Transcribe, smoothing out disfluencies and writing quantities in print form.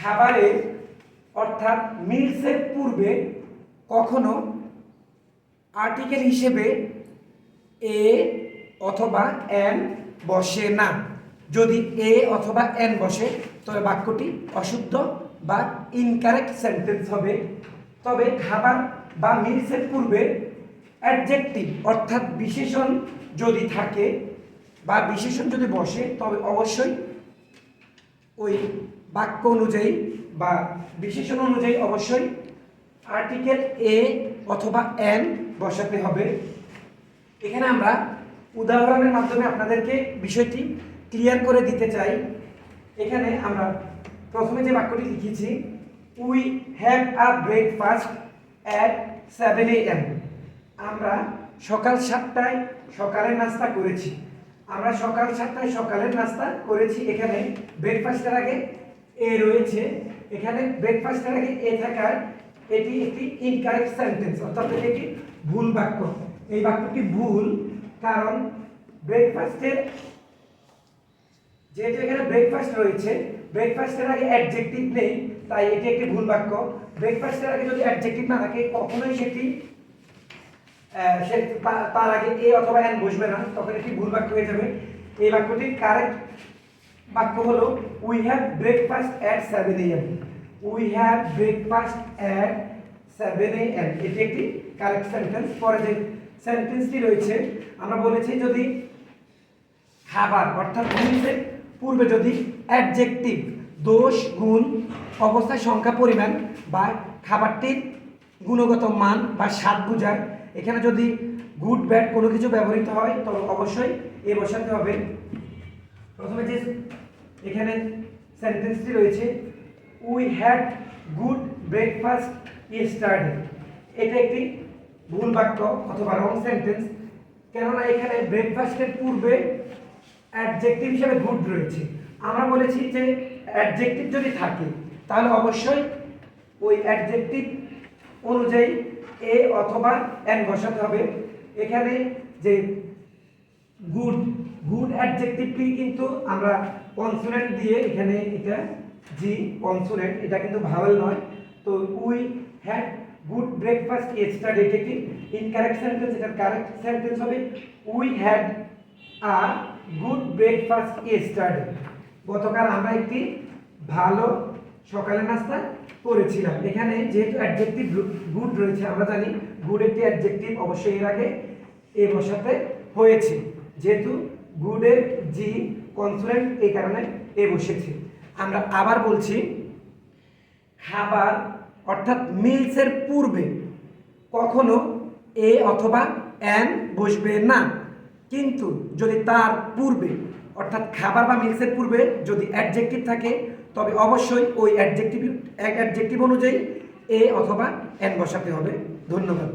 খাবারের অর্থাৎ মিলসের পূর্বে কখনো আর্টিকেল হিসেবে এ অথবা এন বসে না। যদি এ অথবা এন বসে তবে বাক্যটি অশুদ্ধ বা ইনকারেক্ট সেন্টেন্স হবে। তবে খাবার বা মিলসের পূর্বে অ্যাডজেক্টিভ অর্থাৎ বিশেষণ যদি থাকে বা বিশেষণ যদি বসে তবে অবশ্যই ওই বাক্য অনুযায়ী বা বিশেষণ অনুযায়ী অবশ্যই আর্টিকেল এ অথবা এন বসাতে হবে। এখানে আমরা উদাহরণের মাধ্যমে আপনাদেরকে বিষয়টি ক্লিয়ার করে দিতে চাই। এখানে আমরা প্রথমে যে বাক্যটি লিখেছি, we have a breakfast at 7 AM। আমরা সকাল 7টায় সকালের নাস্তা করেছি। আমরা সকাল 7টায় সকালের নাস্তা করেছি। এখানে ব্রেকফাস্টের আগে এ রয়েছে। এখানে ব্রেকফাস্টের আগে এ থাকার এটি একটি ইনকারেক্ট সেন্টেন্স, অর্থাৎ এটি একটি ভুল বাক্য। এই বাক্যটি ভুল, কারণ ব্রেকফাস্টের যেহেতু এখানে ব্রেকফাস্ট রয়েছে, ব্রেকফাস্টের আগে অ্যাডজেক্টিভ নেই, তাই এটি একটি ভুল বাক্য। ব্রেকফাস্টের আগে যদি অ্যাডজেক্টিভ না থাকে কখনোই সেটি তার আগে এ অথবা এন বসবে না, তখন এটি ভুল বাক্য হয়ে যাবে। এই বাক্যটির কারেক্ট বাক্য হলো we have breakfast at 7 AM। We have breakfast at 7 AM, এটি একটি কারেক্ট সেন্টেন্স। পরে যে সেন্টেন্সটি রয়েছে, আমরা বলেছি যদি খাবার অর্থাৎ মিলসের পূর্বে যদি অ্যাডজেক্টিভ দোষ, গুণ, অবস্থায়, সংখ্যা, পরিমাণ বা খাবারটির গুণগত মান বা স্বাদ বোঝায়, এখানে যদি গুড ব্যাড কোনো কিছু ব্যবহৃত হয় তবে অবশ্যই এ বসাতে হবে। প্রথমে যে এখানে সেন্টেন্সটি রয়েছে, we had good breakfast yesterday, এটা একটি ভুল বাক্য অথবা রং সেন্টেন্স। কেননা এখানে ব্রেকফাস্টের পূর্বে অ্যাডজেক্টিভ হিসেবে গুড রয়েছে। আমরা বলেছি যে অ্যাডজেক্টিভ যদি থাকে তাহলে অবশ্যই ওই অ্যাডজেক্টিভ অনুযায়ী এ অথবা এন বসাতে হবে। এখানে যে গুড গুড অ্যাডজেক্টিভটি কিন্তু আমরা কনসোনেন্ট দিয়ে, এখানে এটা জি কনসোনেন্ট, এটা কিন্তু ভাওয়েল নয়। তো we had good breakfast yesterday, এটা একটি ইনকারেক্ট সেন্টেন্স। এটার কারেক্ট সেন্টেন্স হবে we had a good breakfast yesterday. গতকাল আমরা একটি ভালো সকালের নাস্তা করেছিলাম। এখানে যেহেতু অ্যাডজেক্টিভ গুড রয়েছে, আমরা জানি গুড একটি অ্যাডজেক্টিভ, অবশ্যই এর আগে এ বসাতে হয়েছে। যেহেতু গুডের জি কনসোনেন্ট, এই কারণে এ বসেছে। আমরা আবার বলছি, খাবার অর্থাৎ মিলসের পূর্বে কখনো এ অথবা এন বসবে না। কিন্তু যদি তার পূর্বে অর্থাৎ খাবার বা মিলসের পূর্বে যদি অ্যাডজেক্টিভ থাকে তবে অবশ্যই ওই অ্যাডজেক্টিভ অনুযায়ী এ অথবা এন বসাতে হবে। ধন্যবাদ।